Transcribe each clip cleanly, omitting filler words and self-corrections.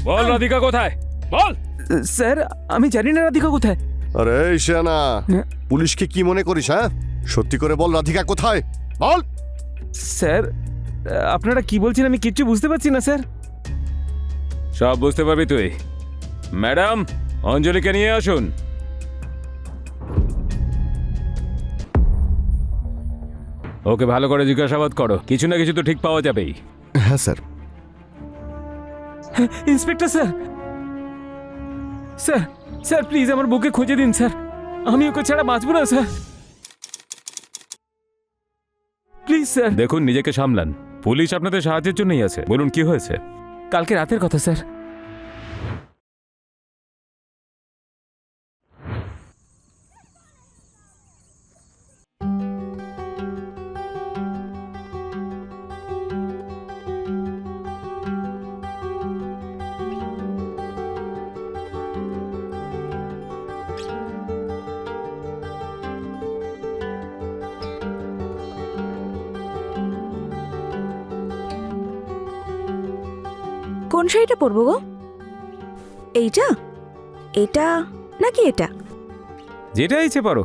বল রাধিকা কোথায়, বল। স্যার আমি জানি না রাধিকা কোথায়। আরে ঈশানা, হ্যাঁ? পুলিশকে কি মনে করিস? হ্যাঁ, সত্যি করে বল, রাধিকা কোথায়? বল। স্যার আপনারা কি বলছেন আমি কিচ্ছু বুঝতে পারছি না স্যার। সব বুঝতে পারবি তুই। ম্যাডাম, অঞ্জলিকে নিয়ে আসুন। ওকে ভালো করে জিজ্ঞাসাবাদ করো, কিছু না কিছু তো ঠিক পাওয়া যাবেই। হ্যাঁ sir. Inspector sir, sir sir please আমার বুকে খুঁজে দিন স্যার, আমি ওকে ছাড়া বাঁচবো না স্যার, প্লিজ স্যার। দেখুন, নিজেকে সামলান, পুলিশ আপনাদের সাহায্যের জন্যই আছে। বলুন কি হয়েছে। কালকে রাতের কথা স্যার। কোন শাড়িটা পরবো গো? এইটা, এটা নাকি এটা? যেটা ইচ্ছে পারো,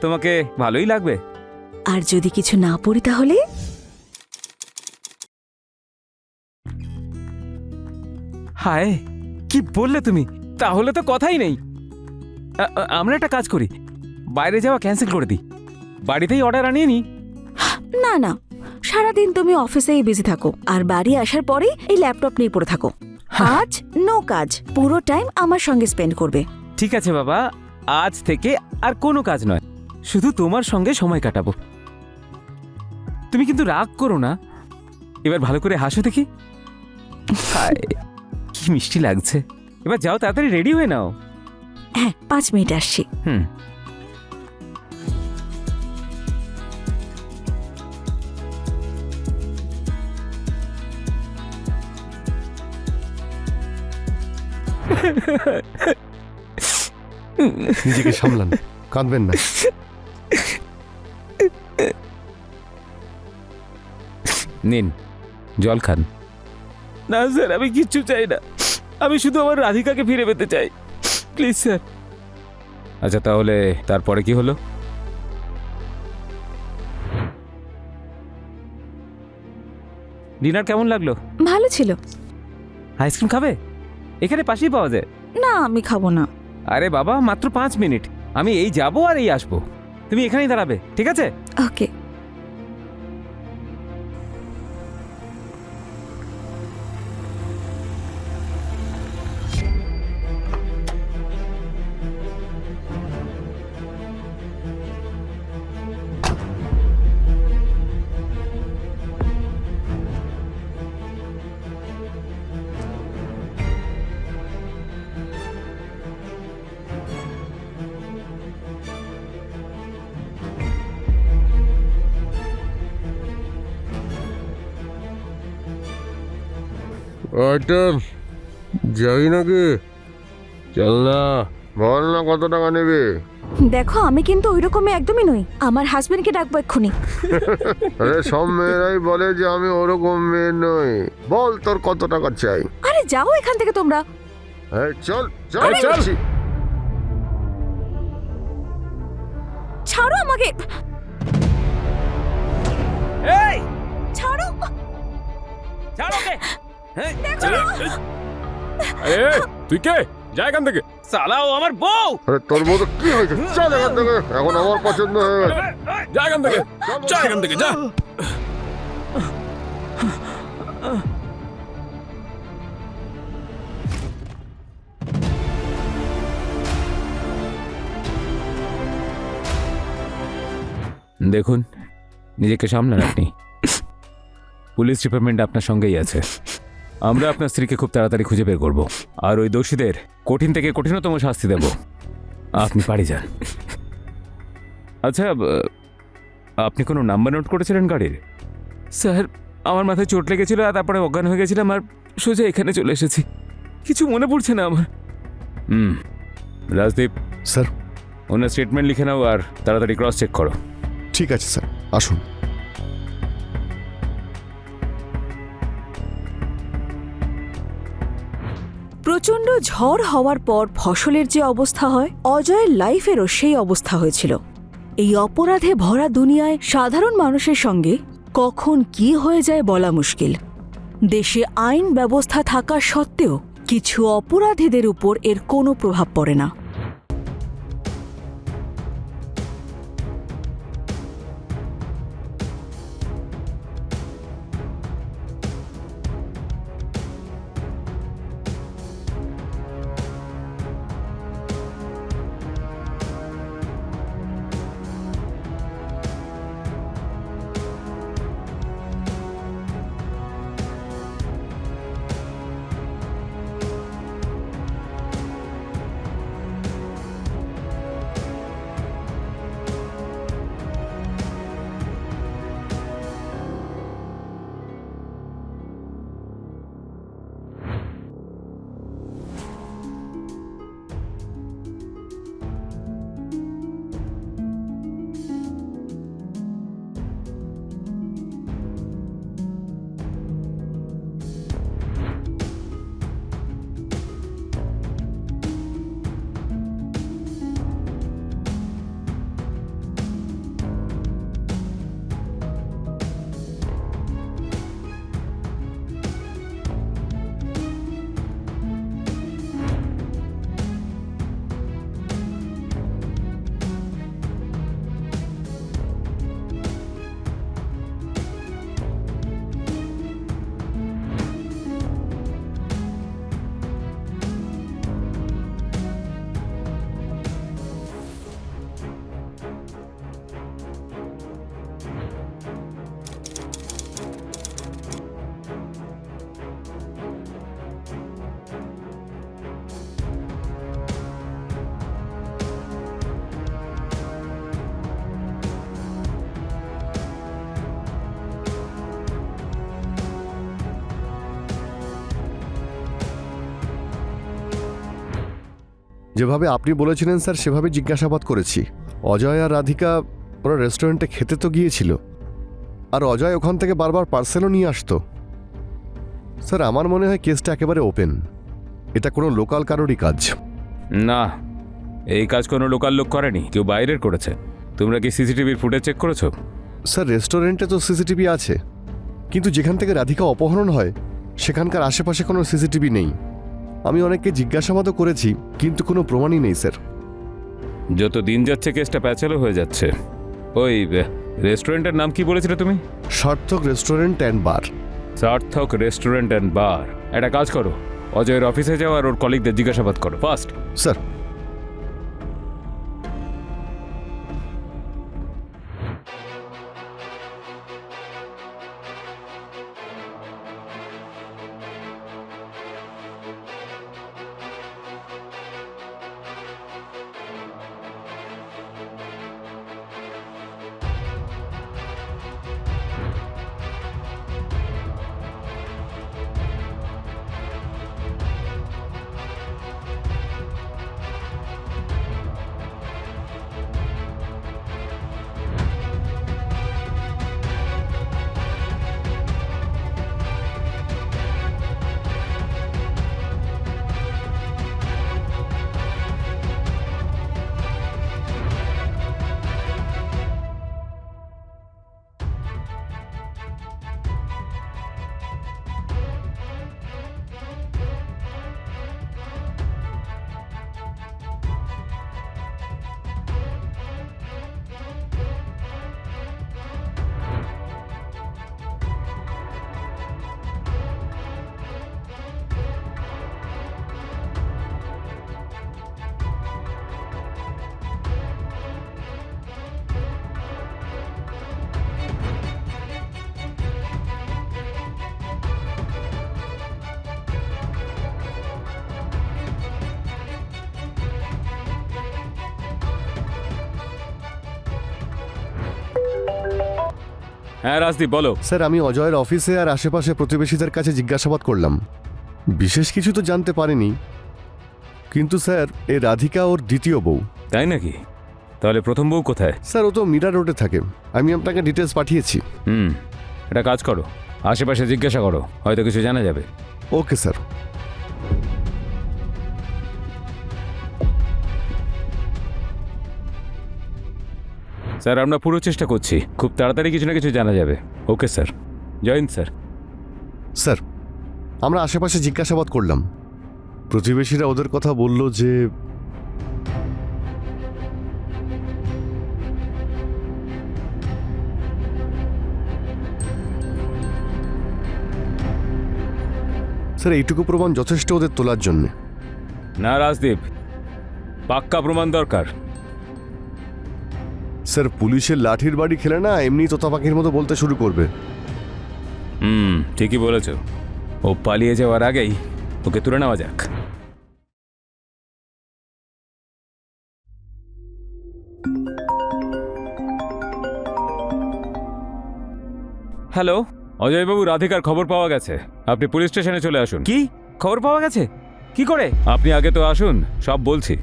তোমাকে ভালোই লাগবে। আর যদি কিছু না পরি তাহলে? হায়, কি বললে তুমি? তাহলে তো কথাই নেই। আমরা একটা কাজ করি, বাইরে যাওয়া ক্যান্সেল করে দিই, বাড়িতেই অর্ডার আনিয়ে নি। না না, সারাদিন তুমি অফিসেই বিজি থাকো আর বাড়ি আসার পরে এই ল্যাপটপ নিয়ে পড়ে থাকো। আজ নো কাজ, পুরো টাইম আমার সঙ্গে স্পেন্ড করবে। ঠিক আছে বাবা, আজ থেকে আর কোনো কাজ নয়, শুধু তোমার সঙ্গে সময় কাটাবো। তুমি কিন্তু রাগ করো না, এবার ভালো করে হাসো দেখি। হায়, কি মিষ্টি লাগছে। এবার যাও, তাড়াতাড়ি রেডি হয়ে নাও। হ্যাঁ, 5 মিনিট আসছি। হুম। নিজেকে সামলান, কাঁদবেন না। নিন, জল খান। না স্যার, আমি কিচ্ছু চাই না, আমি শুধু আমার রাধিকাকে ফিরে পেতে চাই, প্লিজ স্যার। আচ্ছা, তাহলে তারপরে কি হলো? ডিনার কেমন লাগলো? ভালো ছিল। আইসক্রিম খাবে? এখানে পাশেই পাওয়া যায়। না, আমি খাবো না। আরে বাবা, মাত্র 5 মিনিট, আমি এই যাবো আর এই আসবো, তুমি এখানেই দাঁড়াবে, ঠিক আছে? ওকে। আইটেম যাই নাকি? চল না, বল না কত টাকা নেবে? দেখো, আমি কিন্তু ওই রকমই একদমই নই, আমার হাজবেন্ডকে ডাকবো এক্ষুনি। আরে সব মেয়েরাই বলে যে আমি ওরকম মেয়ে নই। বল তোর কত টাকা চাই? আরে যাও এখান থেকে তোমরা। এই চল চল এই চল। বলছি। ছাড়ো আমাকে, এই ছাড়ো। ছাড়ো ওকে। হ্যাঁ, আরে তুই কে? যা এখান থেকে। সালা, ও আমার বউ। আরে তোর বউ তো কি হয়েছে? চল এখান থেকে, এখন আমার পছন্দ হয়ে গেছে। যা এখান থেকে, যা এখান থেকে, যা। দেখুন, নিজেকে সামলান আপনি, পুলিশ ডিপার্টমেন্ট আপনার সঙ্গেই আছে। আমরা আপনার স্ত্রীকে খুব তাড়াতাড়ি খুঁজে বের করব, আর ওই দোষীদের কঠিন থেকে কঠিনতম শাস্তি দেব। আপনি বাড়ি যান। আচ্ছা, আপনি কোনো নাম্বার নোট করেছিলেন গাড়ির? স্যার, আমার মাথায় চোট লেগেছিল আর তারপরে অজ্ঞান হয়ে গেছিলাম আর সোজা এখানে চলে এসেছি, কিছু মনে পড়ছে না আমার। রাজদীপ স্যার। ওনার স্টেটমেন্ট লিখে নাও আর তাড়াতাড়ি ক্রস চেক করো। ঠিক আছে স্যার, আসুন। প্রচণ্ড ঝড় হওয়ার পর ফসলের যে অবস্থা হয়, অজয়ের লাইফেরও সেই অবস্থা হয়েছিল। এই অপরাধে ভরা দুনিয়ায় সাধারণ মানুষের সঙ্গে কখন কি হয়ে যায় বলা মুশকিল। দেশে আইন ব্যবস্থা থাকা সত্ত্বেও কিছু অপরাধীদের উপর এর কোনো প্রভাব পড়ে না। যেভাবে আপনি বলেছিলেন স্যার সেভাবে জিজ্ঞাসাবাদ করেছি। অজয় আর রাধিকা ওরা রেস্টুরেন্টে খেতে তো গিয়েছিল, আর অজয় ওখান থেকে বারবার পার্সেলও নিয়ে আসতো। স্যার আমার মনে হয় কেসটা একেবারে ওপেন, এটা কোনো লোকাল কারোরই কাজ। না, এই কাজ কোনো লোকাল লোক করেনি, কেউ বাইরের করেছে। তোমরা কি সিসিটিভির ফুটেজ চেক করেছো? স্যার রেস্টুরেন্টে তো সিসিটিভি আছে, কিন্তু যেখান থেকে রাধিকা অপহরণ হয় সেখানকার আশেপাশে কোনো সিসিটিভি নেই। আমি অনেককে জিজ্ঞাসাবাদও করেছি, কিন্তু কোনো প্রমাণই নেই স্যার। যত দিন যাচ্ছে কেসটা প্যাচালো হয়ে যাচ্ছে। ওই রেস্টুরেন্টের নাম কি বলেছিলে তুমি? সার্থক রেস্টুরেন্ট অ্যান্ড বার। সার্থক রেস্টুরেন্ট অ্যান্ড বার। একটা কাজ করো, অজয়ের অফিসে যাও আর ওর কলিগদের জিজ্ঞাসাবাদ করো ফার্স্ট। স্যার হ্যাঁ রাজদীপ বলো। স্যার আমি অজয়ের অফিসে আর আশেপাশে প্রতিবেশীদের কাছে জিজ্ঞাসাবাদ করলাম, বিশেষ কিছু তো জানতে পারিনি। কিন্তু স্যার এ রাধিকা ওর দ্বিতীয় বউ। তাই নাকি? তাহলে প্রথম বউ কোথায়? স্যার ও তো মিরা রোডে থাকে, আমি আপনাকে ডিটেলস পাঠিয়েছি। একটা কাজ করো, আশেপাশে জিজ্ঞাসা করো, হয়তো কিছু জানা যাবে। Okay sir. স্যার আমরা পুরো চেষ্টা করছি, খুব তাড়াতাড়ি কিছু না কিছু জানা যাবে। ওকে স্যার, জয় হিন্দ স্যার। স্যার, আমরা আশেপাশে জিজ্ঞাসাবাদ করলাম, প্রতিবেশীরা ওদের কথা বলল যে স্যার এইটুকু প্রমাণ যথেষ্ট ওদের তোলার জন্যে। না রাজদীপ, পাক্কা প্রমাণ দরকার। স্যার পুলিশের লাঠির বাড়ি খেলে না এমনি তোতা পাখির মতো বলতে শুরু করবে। ঠিকই বলেছ, ও পালিয়ে যাওয়ার আগেই ওকে তুলে নেওয়া যাক। হ্যালো, অজয়বাবু, রাধিকার খবর পাওয়া গেছে, আপনি পুলিশ স্টেশনে চলে আসুন। কি খবর পাওয়া গেছে? কি করে? আপনি আগে তো আসুন, সব বলছি।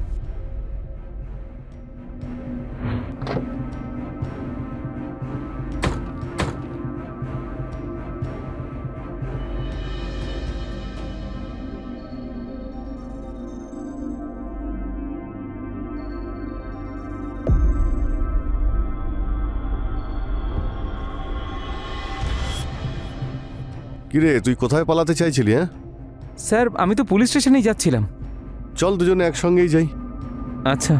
কিরে, তুই কোথায় পালাতে চাইছিলি? হ্যাঁ, স্যার আমি তো পুলিশ স্টেশনেই যাচ্ছিলাম। চল দুজনে একসঙ্গেই যাই। আচ্ছা।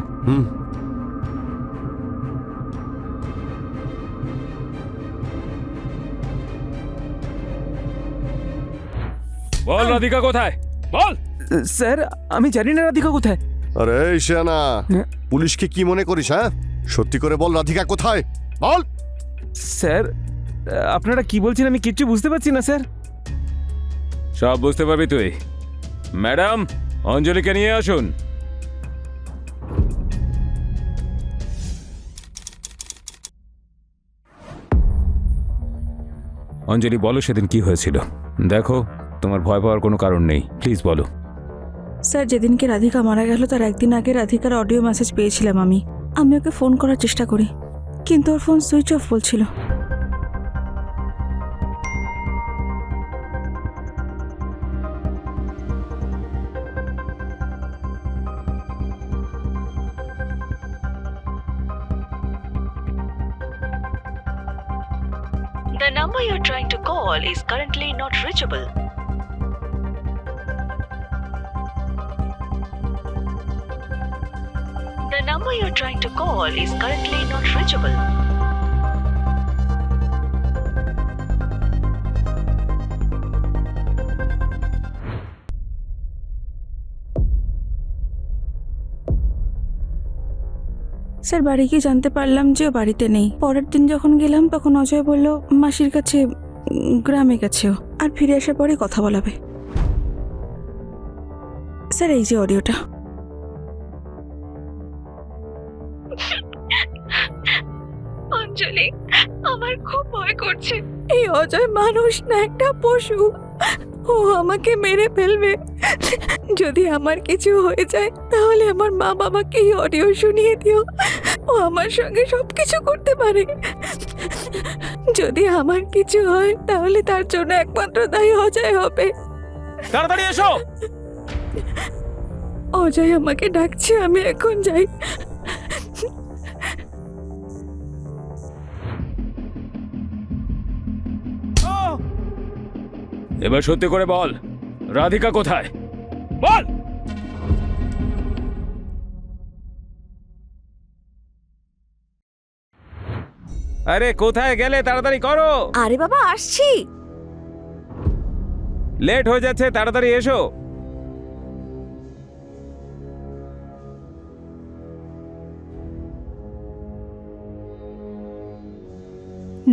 বল রাধিকা কোথায়, বল। স্যার আমি জানি না রাধিকা কোথায়। আরে শিয়ানা, হ্যাঁ? পুলিশকে কি মনে করিস? হ্যাঁ, সত্যি করে বল, রাধিকা কোথায়? বল। স্যার আপনারা কি বলছেন আমি কিচ্ছু বুঝতে পারছি না স্যার। সব বুঝতে পারবি তুই। ম্যাডাম, অঞ্জলিকে নিয়ে আসুন। অঞ্জলি, বলো সেদিন কি হয়েছিল। দেখো, তোমার ভয় পাওয়ার কোনো কারণ নেই, প্লিজ বলো। স্যার, যেদিনকে রাধিকা মারা গেল তার একদিন আগে রাধিকার অডিও মেসেজ পেয়েছিলাম আমি ওকে ফোন করার চেষ্টা করি, কিন্তু ওর ফোন সুইচ অফ বলছিল। The number you're trying to call is currently not reachable. The number you're trying to call is currently not reachable. Sir, বাড়ি গিয়ে জানতে পারলাম যে ও বাড়িতে নেই। পরের দিন যখন গেলাম তখন অজয় বলল মাসির কাছে গ্রামে গেছে ও, আর ফিরে আসার পরে কথা বলাবে। স্যার, এই যে অডিওটা। অঞ্জলি, আমার খুব ভয় করছে। এই অজয় মানুষ না, একটা পশু। ও আমাকে মেরে ফেলবে। যদি আমার কিছু হয়ে যায় তাহলে আমার মা বাবাকে এই অডিও শুনিয়ে দিও। ও আমার সঙ্গে সবকিছু করতে পারে। যদি আমার কিছু হয় তাহলে তার জন্য একমাত্র দায়ী অজয় হবে। তাড়াতাড়ি এসো। অজয় আমাকে ডাকছে, আমি এখন যাই। এবার সত্যি করে বল, রাধিকা কোথায়, বল। আরে কোথায় গেলে, তাড়াতাড়ি করো। আরে বাবা, আসছি। লেট হয়ে যাচ্ছে, তাড়াতাড়ি এসো।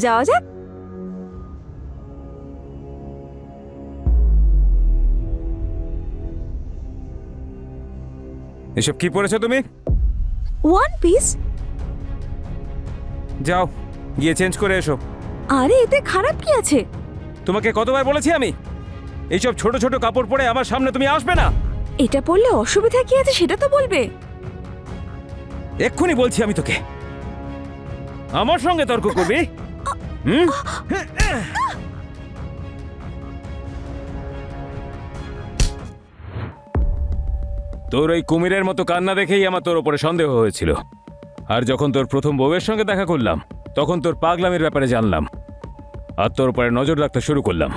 যাওয়া যাক। এসব কি পড়েছো তুমি? One piece? যাও গিয়ে চেঞ্জ করে এসো। আরে এতে খারাপ কি আছে? তোমাকে কতবার বলেছি আমি, এইসব ছোট ছোট কাপড় পরে আমার সামনে তুমি আসবে না। এটা পরলে অসুবিধা কি আছে সেটা তো বলবে। এক্ষুনি বলছি আমি তোকে, আমার সঙ্গে তর্ক করবি? তোর ওই কুমিরের মতো কান্না দেখেই আমার তোর ওপরে সন্দেহ হয়েছিল। আর যখন তোর প্রথম বউয়ের সঙ্গে দেখা করলাম তখন তোর পাগলামের ব্যাপারে জানলাম আর তোর উপরে নজর রাখতে শুরু করলাম।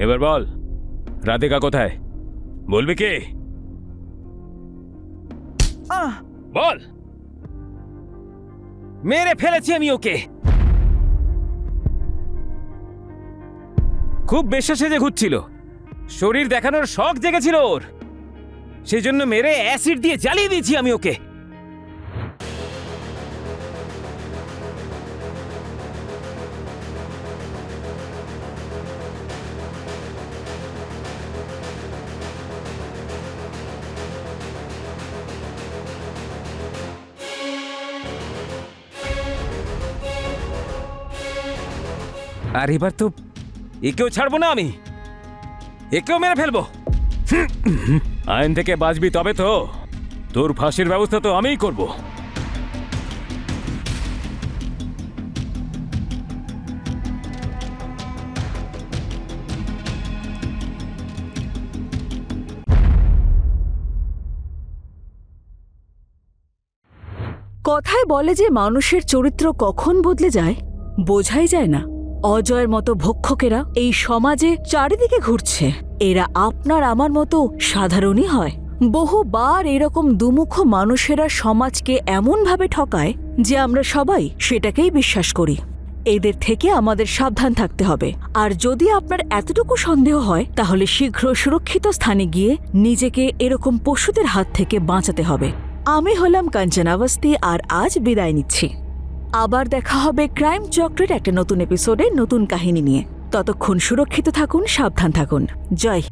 এবার বল, রাধিকা কোথায়? বলবি কি? বল। মেরে ফেলেছি আমি ওকে। খুব বেশ্যা সেজে ঘুরছিল, শরীর দেখানোর শখ জেগেছিল ওর, সেই জন্য মেরে অ্যাসিড দিয়ে জ্বালিয়ে দিয়েছি আমি ওকে। আর এবার তো একেও ছাড়বো না আমি, একেও মেরে ফেলবো। আইন থেকে বাঁচবি তবে তো। তোর ফাঁসির ব্যবস্থা তো আমিই করব। কথায় বলে যে মানুষের চরিত্র কখন বদলে যায় বোঝাই যায় না। অজয়ের মতো ভক্ষকেরা এই সমাজে চারিদিকে ঘুরছে। এরা আপনার আমার মতো সাধারণই হয়। বহুবার এরকম দুমুখ মানুষেরা সমাজকে এমনভাবে ঠকায় যে আমরা সবাই সেটাকেই বিশ্বাস করি। এদের থেকে আমাদের সাবধান থাকতে হবে। আর যদি আপনার এতটুকু সন্দেহ হয় তাহলে শীঘ্র সুরক্ষিত স্থানে গিয়ে নিজেকে এরকম পশুদের হাত থেকে বাঁচাতে হবে। আমি হলাম কাঞ্চনা আওয়াস্তি আর আজ বিদায় নিচ্ছি। আবার দেখা হবে ক্রাইম চক্রের একটা নতুন এপিসোডে নতুন কাহিনী নিয়ে। ততক্ষণ সুরক্ষিত থাকুন, সাবধান থাকুন। জয়।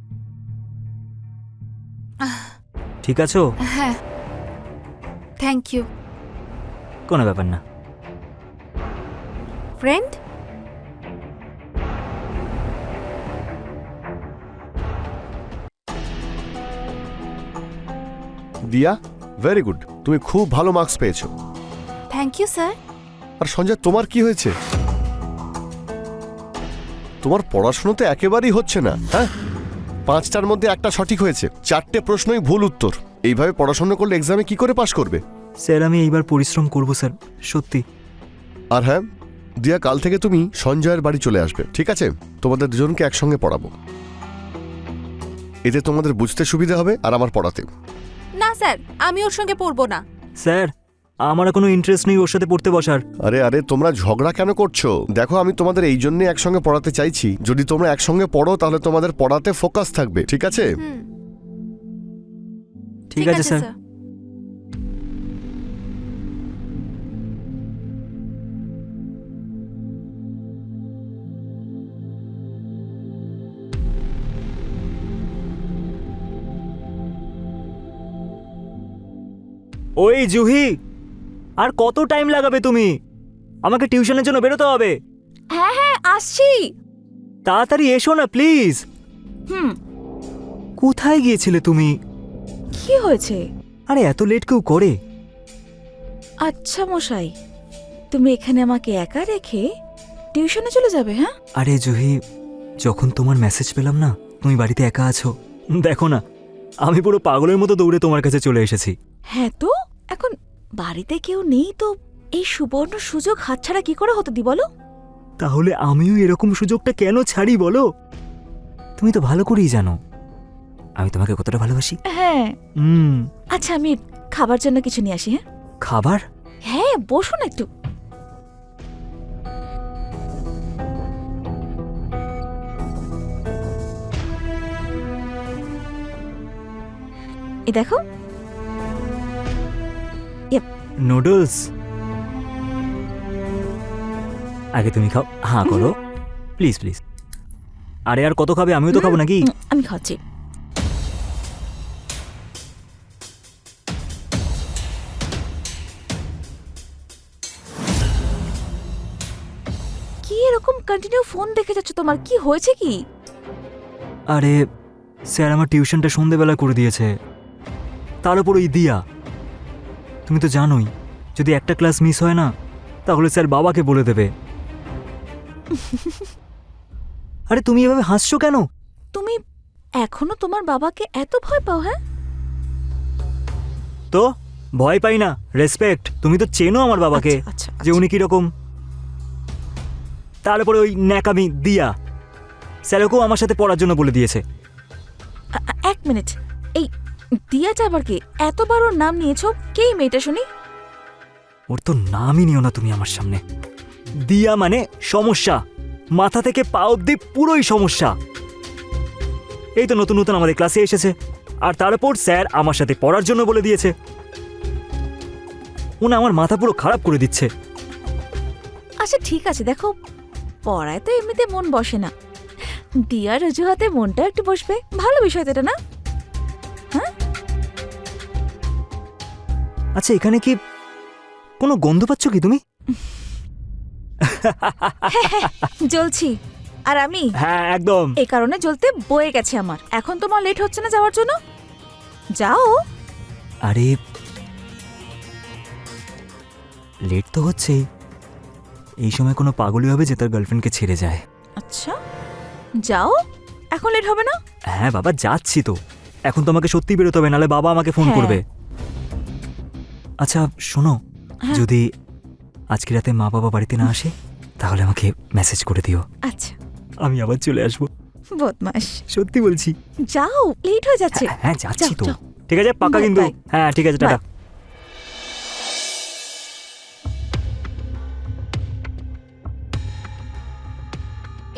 ঠিক আছো? হ্যাঁ, থ্যাংক ইউ। কোনো ব্যাপার না। ফ্রেন্ড, দিয়া, ভেরি গুড, তুমি খুব ভালো মার্কস পেয়েছো। Thank you sir. আর সঞ্জয়, তোমার কি হয়েছে? তোমার পড়াশোনা তো একেবারেই হচ্ছে না। হ্যাঁ, 5টার মধ্যে একটা সঠিক হয়েছে, 4টে প্রশ্নই ভুল উত্তর। এইভাবে পড়াশোনা করলে এক্সামে কি করে পাশ করবে? স্যার আমি এইবার পরিশ্রম করব স্যার, সত্যি। আর হ্যাঁ দিয়া, কাল থেকে তুমি সঞ্জয়ের বাড়ি চলে আসবে, ঠিক আছে? তোমাদের দুজনকে একসঙ্গে পড়াবো। এতে তোমাদের বুঝতে সুবিধা হবে আর আমার পড়াতে। না স্যার, আমি ওর সঙ্গে পড়বো না। স্যার আমার কোনো ইন্টারেস্ট নেই ওর সাথে পড়তে বসার। আরে আরে, তোমরা ঝগড়া কেন করছো? দেখো, আমি তোমাদের এই জন্য একসঙ্গে পড়াতে চাইছি। যদি তোমরা একসঙ্গে পড়ো তাহলে তোমাদের পড়াতে ফোকাস থাকবে, ঠিক আছে? ঠিক আছে স্যার। ওই জুহি, আর কত টাইম লাগাবে তুমি? আমাকে টিউশনের জন্য বেরোতে হবে। হ্যাঁ হ্যাঁ, আসছি। তাড়াতাড়ি এসো না প্লিজ। কোথায় গিয়েছিলে তুমি? কি হয়েছে? আরে এত লেট কেউ করে? আচ্ছা মশাই, তুমি এখানে আমাকে একা রেখে টিউশনে চলে যাবে? হ্যাঁ, আরে জুহি, যখন তোমার মেসেজ পেলাম না তুমি বাড়িতে একা আছো, দেখো না আমি পুরো পাগলের মতো দৌড়ে তোমার কাছে চলে এসেছি। হ্যাঁ তো এখন বাড়িতে কেউ নেই তো এই সুবর্ণ সুযোগ হাতছাড়া কি করে হতে দি বলো? তাহলে আমিও এরকম সুযোগটা কেন ছাড়ি বলো? তুমি তো ভালো করেই জানো আমি তোমাকে কতটা ভালোবাসি। হ্যাঁ। আচ্ছা, আমি খাবার জন্য কিছু নিয়ে আসি। হ্যাঁ, খাবার? হ্যাঁ, বসো না একটু। এই দেখো, নুডলস। আগে তুমি খাও, হ্যাঁ করো প্লিজ প্লিজ। আরে আর কত খাবে, আমিও তো খাবো নাকি? আমি খাচ্ছি। কি এরকম কন্টিনিউ ফোন দেখে যাচ্ছ? তোমার কি হয়েছে কি? আরে স্যার আমার টিউশনটা সন্ধেবেলা করে দিয়েছে, তার উপর ওই দিয়া। তুমি তো জানোই, যদি একটা ক্লাস মিস হয় না তাহলে স্যার বাবাকে বলে দেবে। আরে তুমি এভাবে হাসছো কেন? তুমি এখনো তোমার বাবাকে এত ভয় পাও? হ্যাঁ, তো ভয় পাই না, রেসপেক্ট। তুমি তো চেনো আমার বাবাকে, আচ্ছা, আচ্ছা, যে উনি কিরকম। তারপরে ওই ন্যাকামি দিয়া, স্যারকেও আমার সাথে পড়ার জন্য বলে দিয়েছে। এক মিনিট, এই দিয়াটা আবার কে? এতবার ওর নাম নিয়েছো, কে এই মেয়েটা শুনি? ওর তো নামই নিও না তুমি আমার সামনে। দিয়া মানে সমস্যা, মাথা থেকে পা অব্দি পুরোই সমস্যা। এই তো নতুন নতুন আমাদের ক্লাসে এসেছে, আর তারপর স্যার আমার সাথে পড়ার জন্য বলে দিয়েছে। উনি আমার মাথা পুরো খারাপ করে দিচ্ছে। আচ্ছা ঠিক আছে, দেখো পড়ায় তো এমনিতে মন বসে না, দিয়ার অজুহাতে মনটা একটু বসবে, ভালো বিষয় তো এটা, না? আচ্ছা এখানে কি কোনো গন্ধ পাচ্ছ কি তুমি? জ্বলছি, আর আমি হ্যাঁ একদম। এই কারণে জ্বলতে বয়ে গেছে আমার। এখন তোমার লেট হচ্ছে না যাওয়ার জন্য? যাও। আরে লেট তো হচ্ছেই, এই সময় কোনো পাগলই হবে যে তার গার্লফ্রেন্ডকে ছেড়ে যায়। আচ্ছা যাও, এখন লেট হবে না? হ্যাঁ বাবা যাচ্ছি তো, এখন তোমাকে সত্যি বেরোতে হবে, নাহলে বাবা আমাকে ফোন হ্যাঁ। করবে। আচ্ছা শোনো, হ্যাঁ। যদি আজকে রাতে মা বাবা বাড়িতে না আসে তাহলে আমাকে মেসেজ করে দিও, আচ্ছা, আমি আবার চলে আসবো। বদমাস। সত্যি বলছি। যাও, লেট হয়ে যাচ্ছে। হ্যাঁ যাচ্ছি যাও, তো। যাও। ঠিক আছে পাক্কা Bye, কিন্তু। bye. হ্যাঁ ঠিক আছে, টাটা। Bye.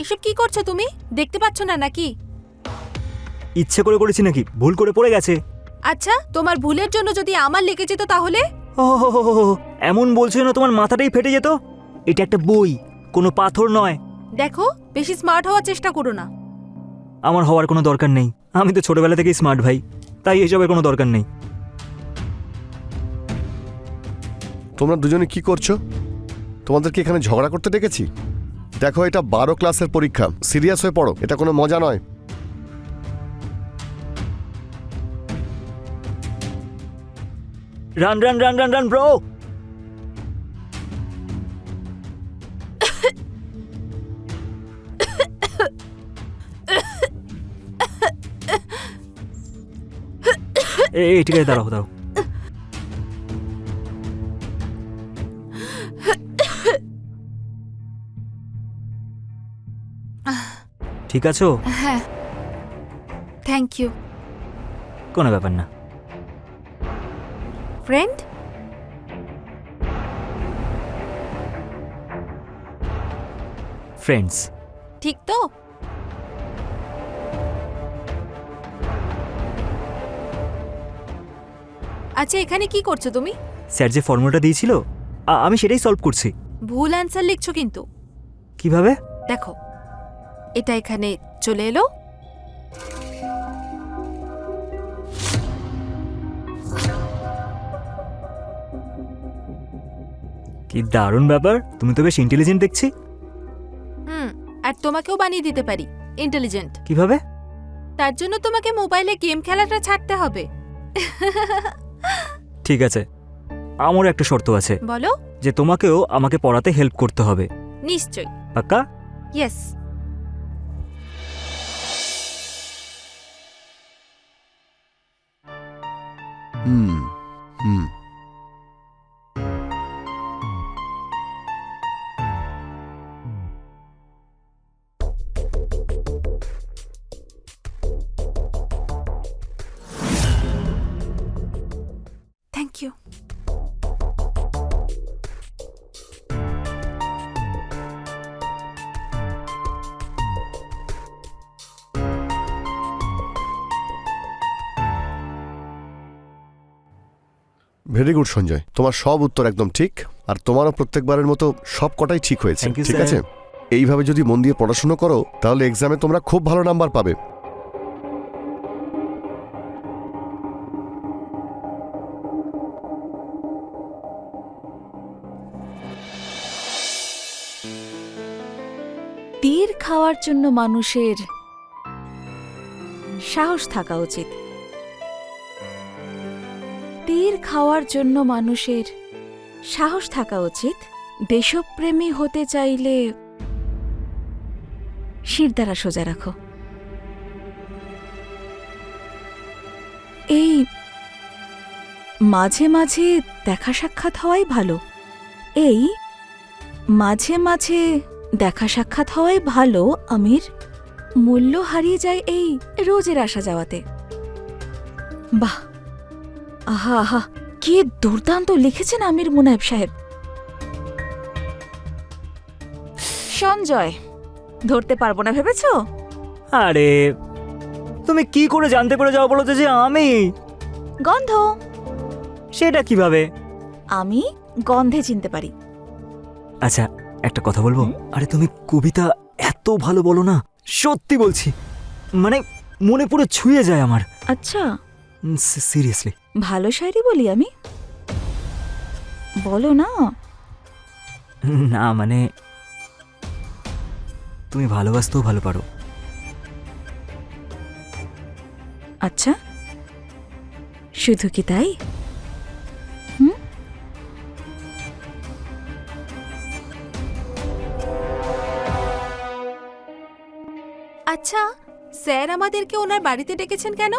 এসব কি করছো তুমি? দেখতে পাচ্ছ না নাকি? ইচ্ছে করে করেছি নাকি? ভুল করে পড়ে গেছে। আচ্ছা, তোমার ভুলের জন্য যদি আমার লেগে যেত তাহলে? ও হো হো হো হো, এমন বলছো না তোমার মাথাটাই ফেটে যেত। এটা একটা বই, কোনো পাথর নয়। দেখো, বেশি স্মার্ট হওয়ার চেষ্টা করো না। আমার হওয়ার কোনো দরকার নেই, আমি তো ছোটবেলা থেকেই স্মার্ট ভাই, তাই এসবের কোনো দরকার নেই। তোমরা দুজনে কি করছো? তোমাদেরকে এখানে ঝগড়া করতে ডেকেছি? দেখো, এটা 12 ক্লাসের পরীক্ষা, সিরিয়াস হয়ে পড়ো, এটা কোনো মজা নয়। Run run run run run bro. এই ঠিক আছে, দাঁড়াও দাঁড়াও। ঠিক আছো? হ্যাঁ, থ্যাংক ইউ। কোনো ব্যাপার না। ফ্রেন্ড? ফ্রেন্ডস। ঠিক তো? আচ্ছা, এখানে কি করছো তুমি? স্যার যে ফর্মুলাটা দিয়েছিল আমি সেটাই সলভ করছি। ভুল অ্যান্সার লিখছো কিন্তু। কিভাবে? দেখো, এটা এখানে চলে এলো। কি দারুণ ব্যাপার, তুমি তো বেশ ইন্টেলিজেন্ট দেখছি। আর তোমাকেও বানিয়ে দিতে পারি ইন্টেলিজেন্ট। কিভাবে? তার জন্য তোমাকে মোবাইলে গেম খেলাটা ছাড়তে হবে। ঠিক আছে, আমারও একটা শর্ত আছে, বলো। যে তোমাকেও আমাকে পড়াতে হেল্প করতে হবে। নিশ্চয়ই। পাক্কা? Yes. Hmm hmm thank you. Very good Sanjay, তোমার সব উত্তর একদম ঠিক, আর তোমারও প্রত্যেকবারের মতো সব কটাই ঠিক হয়েছে। Thank you, ঠিক sir. আছে, এইভাবে যদি মন দিয়ে পড়াশুনো করো তাহলে এক্সামে তোমরা খুব ভালো নাম্বার পাবে। তীর খাওয়ার জন্য মানুষের সাহস থাকা উচিত। তীর খাওয়ার জন্য মানুষের সাহস থাকা উচিত। দেশপ্রেমী হতে চাইলে শিরদাঁড়া সোজা রাখো। এই মাঝে মাঝে দেখা সাক্ষাৎ হওয়াই ভালো। এই মাঝে মাঝে দেখা সাক্ষাৎ হওয়াই ভালো আমির। মূল্য হারিয়ে যায় এই রোজের আসা যাওয়াতে। বাহ, আহা আহা, কি দুর্দান্ত লিখেছেন আমির মুনায়েব সাহেব। সঞ্জয়, ধরতে পারবো না ভেবেছ? আরে তুমি কি করে জানতে পেরে যাও বলো তো যে আমি? গন্ধ। সেটা কিভাবে? আমি গন্ধে চিনতে পারি। আচ্ছা একটা কথা বলবো? আরে তুমি কবিতা এত ভালো বলো না, সত্যি বলছি, মানে মনে পুরো ছুঁয়ে যায় আমার। আচ্ছা, সিরিয়াসলি। ভালো শায়রি বলি আমি? বলো না। না মানে তুমি ভালোবাসতেও ভালো পারো। আচ্ছা, শুধু কি তাই? আচ্ছা, স্যার আমাদেরকে ওনার বাড়িতে ডেকেছেন কেন?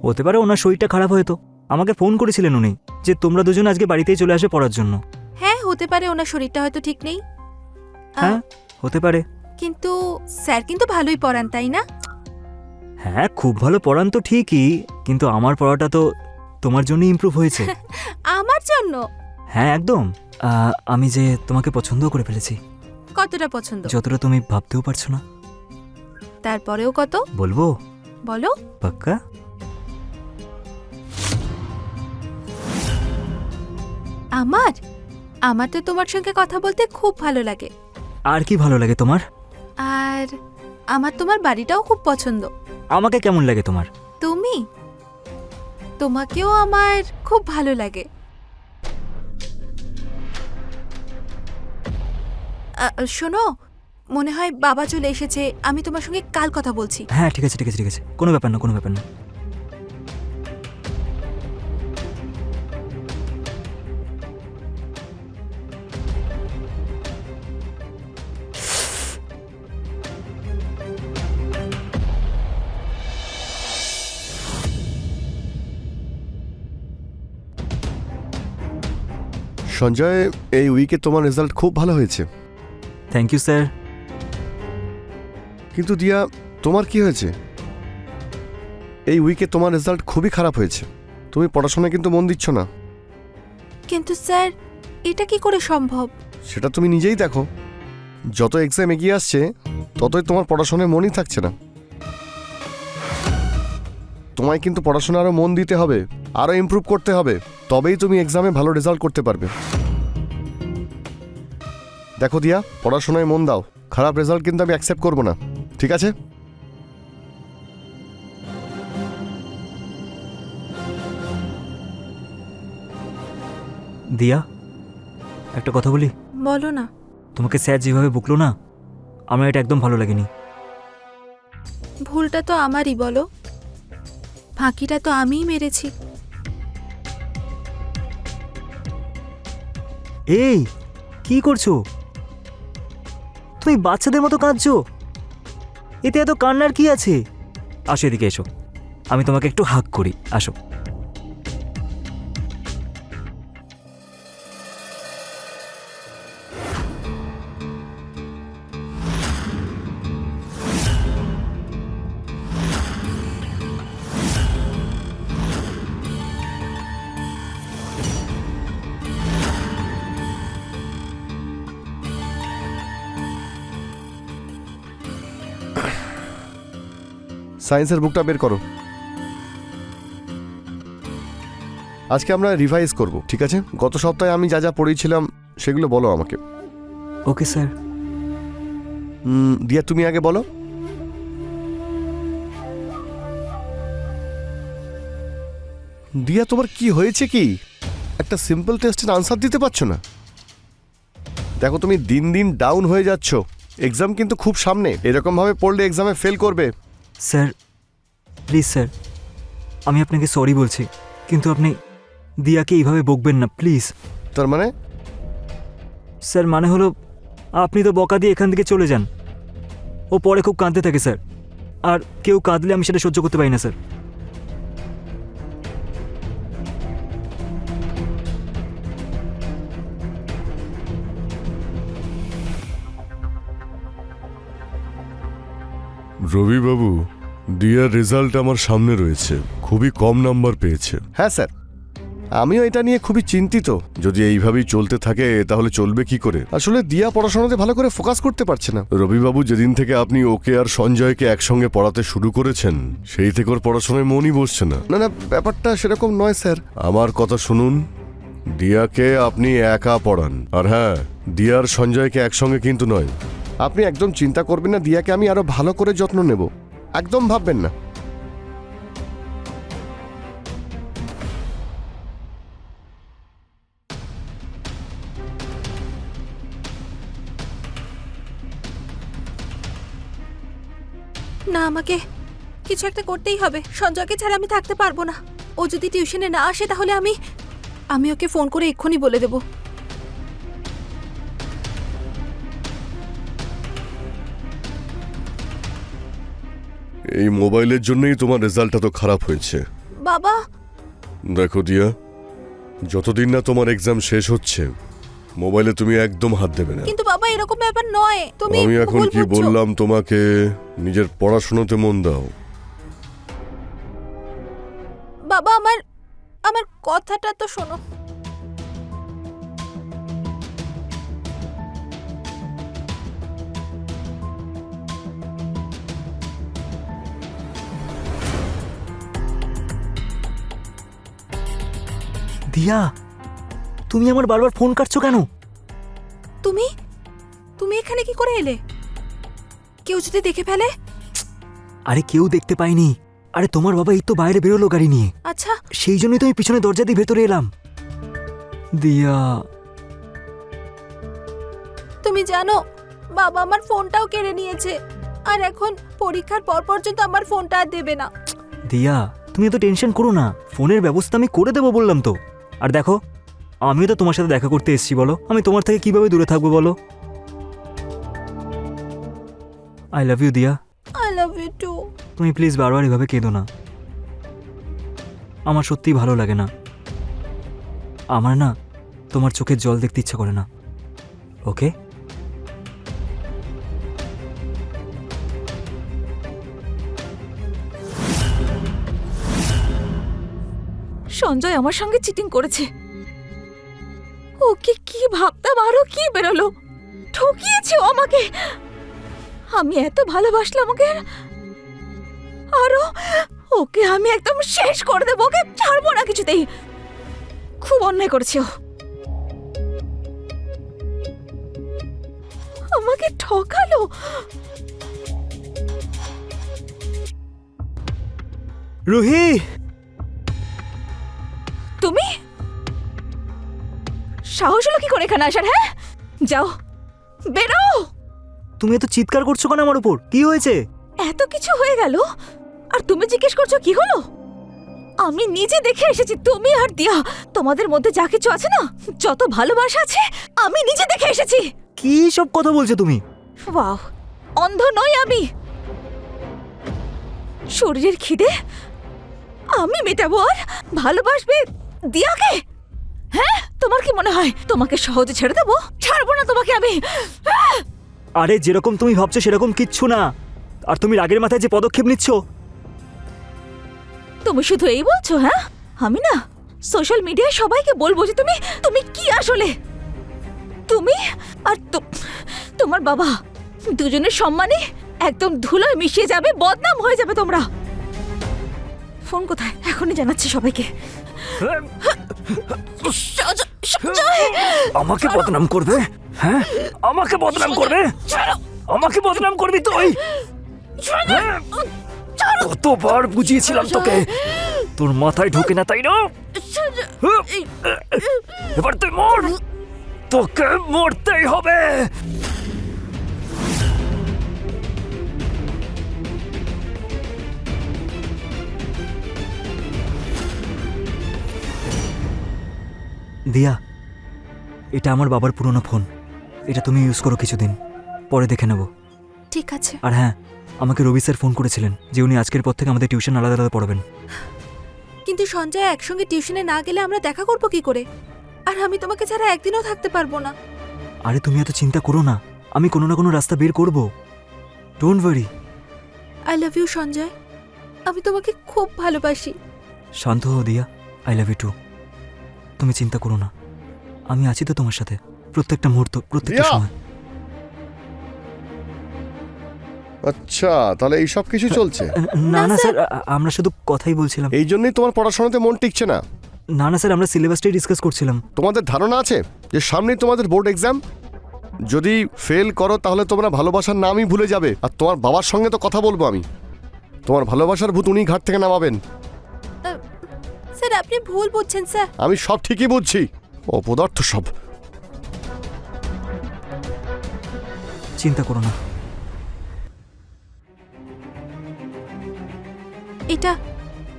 হতে পারে ওনার শরীরটা খারাপ হয়তো। আমাকে ফোন করেছিলেন উনি যে তোমরা দুজন আজকে বাড়িতেই চলে আসে পড়ার জন্য। হ্যাঁ, হতে পারে ওনার শরীরটা হয়তো ঠিক নেই। হ্যাঁ হতে পারে। কিন্তু স্যার কিন্তু ভালোই পড়ান, তাই না? হ্যাঁ খুব ভালো পড়ান তো ঠিকই, কিন্তু আমার পড়াটা তো তোমার জন্যই ইমপ্রুভ হয়েছে। আমার জন্য? হ্যাঁ একদম। আমি যে তোমাকে পছন্দ করে ফেলেছি। কতটা পছন্দ? যতটা তুমি ভাবতেও পারছো না। তারপরেও কত? বলবো? বলো। পাক্কা? আমার তো তোমার সঙ্গে কথা বলতে খুব ভালো লাগে। আর কি ভালো লাগে তোমার? আর আমার তোমার বাড়িটাও খুব পছন্দ। আমাকে কেমন লাগে তোমার? তোমাকেও আমার খুব ভালো লাগে। শোনো, মনে হয় বাবা চলে এসেছে। আমি তোমার সঙ্গে কাল কথা বলছি। হ্যাঁ ঠিক আছে ঠিক আছে ঠিক আছে, কোনো ব্যাপার না কোনো ব্যাপার না। সঞ্জয়, এই উইকে তোমার রেজাল্ট খুব ভালো হয়েছে। Thank you sir. কিন্তু দিয়া, তোমার কি হয়েছে? এই উইকে তোমার রেজাল্ট খুবই খারাপ হয়েছে। তুমি পড়াশোনায় কিন্তু মন দিচ্ছ না। কিন্তু স্যার, এটা কি করে সম্ভব? সেটা তুমি নিজেই দেখো। যত এক্সাম এগিয়ে আসছে ততই তোমার পড়াশোনায় মনই থাকছে না। তোমায় কিন্তু পড়াশোনা আরও মন দিতে হবে, আরও ইমপ্রুভ করতে হবে, তবেই তুমি এক্সামে ভালো রেজাল্ট করতে পারবে। দেখো দিয়া, পড়াশোনায় মন দাও। খারাপ রেজাল্ট কিন্তু আমি অ্যাকসেপ্ট করব না, ঠিক আছে? দিয়া একটা কথা বলি? বলো না। তোমাকে স্যার যেভাবে বকলো না, আমার এটা একদম ভালো লাগেনি। ভুলটা তো আমারই, বলো। ফাঁকিটা তো আমিই মেরেছি। এই কি করছো তুমি? বাচ্চাদের মতো কাঁদছো। এতে এত কান্নার কি আছে? আসো এদিকে এসো, আমি তোমাকে একটু হাগ করি, আসো। সায়েন্সের বুকটা বের করো। আজকে আমরা রিভাইজ করব, ঠিক আছে? গত সপ্তাহে আমি যা যা পড়িয়েছিলাম সেগুলো বলো আমাকে। Okay sir. দিয়া তুমি আগে বলো। দিয়া তোমার কি হয়েছে কি? একটা সিম্পল টেস্টের আনসার দিতে পারছো না? দেখো তুমি দিন দিন ডাউন হয়ে যাচ্ছ, এক্সাম কিন্তু খুব সামনে, এরকম ভাবে পড়লে এক্সামে ফেল করবে। স্যার প্লিজ স্যার, আমি আপনাকে সরি বলছি, কিন্তু আপনি দিয়াকে এইভাবে বকবেন না প্লিজ। তার মানে? স্যার মানে হলো আপনি তো বকা দিয়ে এখান থেকে চলে যান, ও পরে খুব কাঁদতে থাকে স্যার, আর কেউ কাঁদলে আমি সেটা সহ্য করতে পারি না স্যার। রবিবাবু, দিয়ার রেজাল্ট আমার সামনে রয়েছে, খুবই কম নাম্বার পেয়েছে। হ্যাঁ স্যার, আমিও এটা নিয়ে খুবই চিন্তিত। যদি এইভাবেই চলতে থাকে তাহলে চলবে কি করে? আসলে দিয়া পড়াশোনাতে ভালো করে ফোকাস করতে পারছে না। রবিবাবু, যেদিন থেকে আপনি ওকে আর সঞ্জয়কে একসঙ্গে পড়াতে শুরু করেছেন সেই থেকে ওর পড়াশোনায় মনই বসছে না। না না, ব্যাপারটা সেরকম নয় স্যার। আমার কথা শুনুন, দিয়াকে আপনি একা পড়ান, আর হ্যাঁ, দিয়ার সঞ্জয়কে একসঙ্গে কিন্তু নয়। আপনি একদম চিন্তা করবেন না, দিয়াকে আমি আরো ভালো করে যত্ন নেব, একদম ভাববেন না। না, আমাকে কিছু একটা করতেই হবে। সঞ্জয়কে ছাড়া আমি থাকতে পারবো না। ও যদি টিউশনে না আসে তাহলে আমি ওকে ফোন করে এক্ষুনি বলে দেব। এই মোবাইলের জন্যই তোমার রেজাল্ট এত খারাপ হয়েছে। বাবা, দেখো দিয়া, যতদিন না তোমার এক্সাম শেষ হচ্ছে মোবাইলে তুমি একদম হাত দেবে না। কিন্তু বাবা এরকম ব্যাপার নয়। তুমি আমি এখন ভুল কি বুঝছো। বললাম তোমাকে? নিজের পড়াশোনাতে মন দাও। বাবা, আমার কথাটা তো শোনো। দিয়া, তুমি আমার বারবার ফোন কাটছো কেন? তুমি তুমি এখানে কি করে এলে? কেউ যদি দেখে ফেলে? আরে কেউ দেখতে পায়নি। আরে তোমার বাবা এই তো বাইরে বেরোলো গাড়ি নিয়ে, আচ্ছা, সেই জন্যই তো আমি পিছনে দরজা দিয়ে ভেতরে এলাম। দিয়া, তুমি জানো বাবা আমার ফোনটাও কেড়ে নিয়েছে, আর এখন পরীক্ষার পর পর্যন্ত আমার ফোনটা আর দেবে না। দিয়া তুমি এত টেনশন করো না, ফোনের ব্যবস্থা আমি করে দেবো বললাম তো। আর দেখো, আমিও তো তোমার সাথে দেখা করতে এসেছি, বলো আমি তোমার থেকে কিভাবে দূরে থাকবো বলো? I love you Diya. I love you too. তুমি প্লিজ বারবার এভাবে কেঁদো না, আমার সত্যিই ভালো লাগে না। আমার না তোমার চোখের জল দেখতে ইচ্ছা করে না, ওকে? সঞ্জয় আমার সঙ্গে চিটিং করেছে। ওকে কি ভাবতাম, আরো কি বেরোলো। ঠকিয়েছে ও আমাকে। আমি এত ভালোবাসলাম ওকে, আরো ওকে আমি একদম শেষ করে দেবো। ওকে ছাড়বো না কিছুতেই। খুব অন্যায় করেছে ও, আমাকে ঠকালো। রুহি, তুমি সাহস হলো কি করে এখানে আসার? হ্যাঁ, যাও, বেরো। তুমি এত চিৎকার করছো কেন আমার উপর? কি হয়েছে? এত কিছু হয়ে গেল আর তুমি জিজ্ঞেস করছো কি হলো? আমি নিজে দেখে এসেছি, তুমি আর দিয়া তোমাদের মধ্যে যা কিছু আছে না, যত ভালোবাসা আছে, আমি নিজে দেখে এসেছি। কি সব কথা বলছো তুমি? ওয়াও, অন্ধ নই আমি। শরীরের খিদে আমি মেটাবো আর ভালোবাসবে দিয়াকে? হ্যাঁ, তোমার কি মনে হয় তোমাকে সহজে ছেড়ে দেবো? ছাড়বো না তোমাকে আমি। আরে যেরকম তুমি ভাবছো সেরকম কিচ্ছু না। আর তুমি রাগের মাথায় যে পদক্ষেপ নিচ্ছ। তুমি শুধু এই বলছো? হ্যাঁ, আমি না সোশ্যাল মিডিয়ায় সবাইকে বলবো যে তুমি কি আসলে। তুমি আর তোমার বাবা দুজনের সম্মানে একদম ধুলোয় মিশিয়ে যাবে, বদনাম হয়ে যাবে তোমরা। ফোন কোথায়? এখনই জানাচ্ছি সবাইকে। আমাকে বদনাম করবে? হ্যাঁ, আমাকে বদনাম করবে? আমাকে বদনাম করবি তুই? হ্যাঁ? কতবার বুঝিয়েছিলাম তোকে, তোর মাথায় ঢোকে না তাই না? হ্যাঁ? এবার তুই মর, তোকে মরতেই হবে। দিয়া, এটা আমার বাবার পুরনো ফোন, এটা তুমি ইউজ করো কিছুদিন, পরে দেখে নেব। ঠিক আছে। আর হ্যাঁ, আমাকে রবি স্যার ফোন করেছিলেন যে উনি আজকের পর থেকে আমাদের টিউশন আলাদা আলাদা পড়াবেন। কিন্তু সঞ্জয়, একসঙ্গে টিউশনে না গেলে আমরা দেখা করবো কি করে? আর আমি তোমাকে ছাড়া একদিনও থাকতে পারবো না। আরে তুমি এত চিন্তা করো না, আমি কোনো না কোনো রাস্তা বের করব, don't worry. I love you Sanjay, আমি তোমাকে খুব ভালোবাসি। শান্ত হও দিয়া, আই লাভ ইউ টু। তুমি চিন্তা করো না, আমি আছি তো তোমার সাথে প্রত্যেকটা মুহূর্ত, প্রত্যেকটা দিয়া! সময়। আচ্ছা, তাহলে এই সব কিছু চলছে। না না স্যার, আমরা শুধু কথাই বলছিলাম। এই জন্যই তোমার পড়াশোনাতে মন টিকছে না। না না স্যার, আমরা সিলেবাসটাই ডিসকাস করছিলাম। তোমাদের ধারণা আছে যে সামনেই তোমাদের বোর্ড এক্সাম, যদি ফেল করো তাহলে তোমরা ভালোবাসার নামই ভুলে যাবে। আর তোমার বাবার সঙ্গে তো কথা বলবো আমি, তোমার ভালোবাসার ভূত উনি ঘাট থেকে নামাবেন। স্যার, আপনি ভুল বুঝছেন স্যার। আমি সব ঠিকই বুঝছি, অপদার্থ সব। চিন্তা করো না।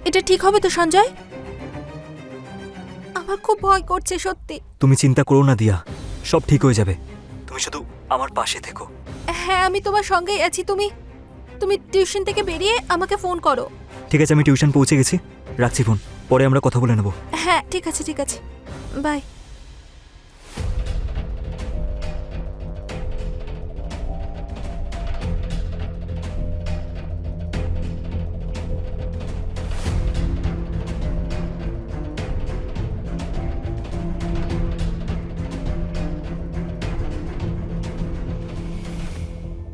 এটা ঠিক হবে তো সঞ্জয়? আমার খুব ভয় করছে সত্যি। তুমি চিন্তা করো না দিয়া, সব ঠিক হয়ে যাবে, তুমি শুধু আমার পাশে থেকো। হ্যাঁ, আমি তোমার সঙ্গেই আছি। তুমি টিউশন থেকে বেরিয়ে আমাকে ফোন করো। ঠিক আছে, আমি টিউশন পৌঁছে গেছি, রাখছি ফোন, পরে আমরা কথা বলে নেব। হ্যাঁ, ঠিক আছে, ঠিক আছে, বাই।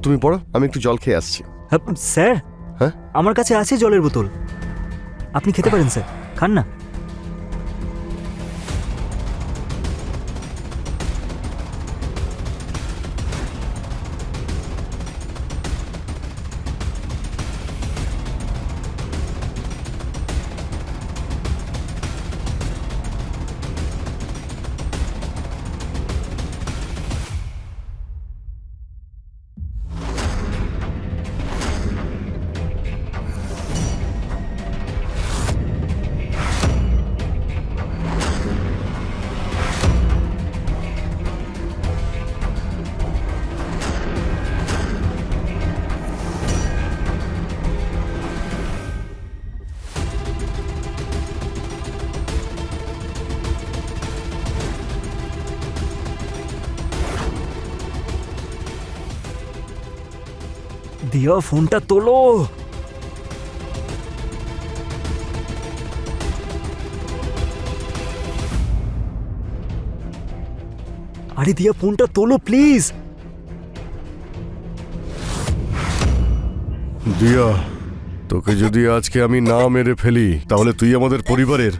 তুমি পড়ো, আমি একটু জল খেয়ে আসছি। হ্যাঁ, স্যার, হ্যাঁ? আমার কাছে আছে জলের বোতল, আপনি খেতে পারেন স্যার, খান না। দিয়া, ফোনটা তোলো। আরে দিয়া, ফোনটা তোলো প্লিজ। দিয়া, তোকে যদি আজকে আমি না মেরে ফেলি তাহলে তুই আমাদের পরিবারের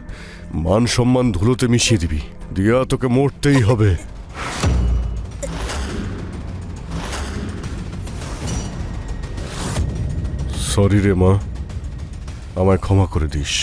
মান সম্মান ধুলোতে মিশিয়ে দিবি। দিয়া, তোকে মরতেই হবে। সরি রে মা, আমায় ক্ষমা করে দিস।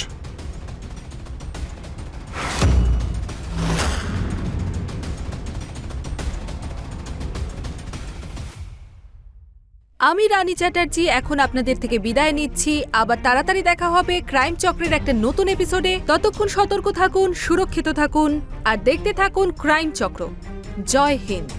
আমি রানী চ্যাটার্জি এখন আপনাদের থেকে বিদায় নিচ্ছি। আবার তাড়াতাড়ি দেখা হবে ক্রাইম চক্রের একটা নতুন এপিসোডে। ততক্ষণ সতর্ক থাকুন, সুরক্ষিত থাকুন আর দেখতে থাকুন ক্রাইম চক্র। জয় হিন্দ।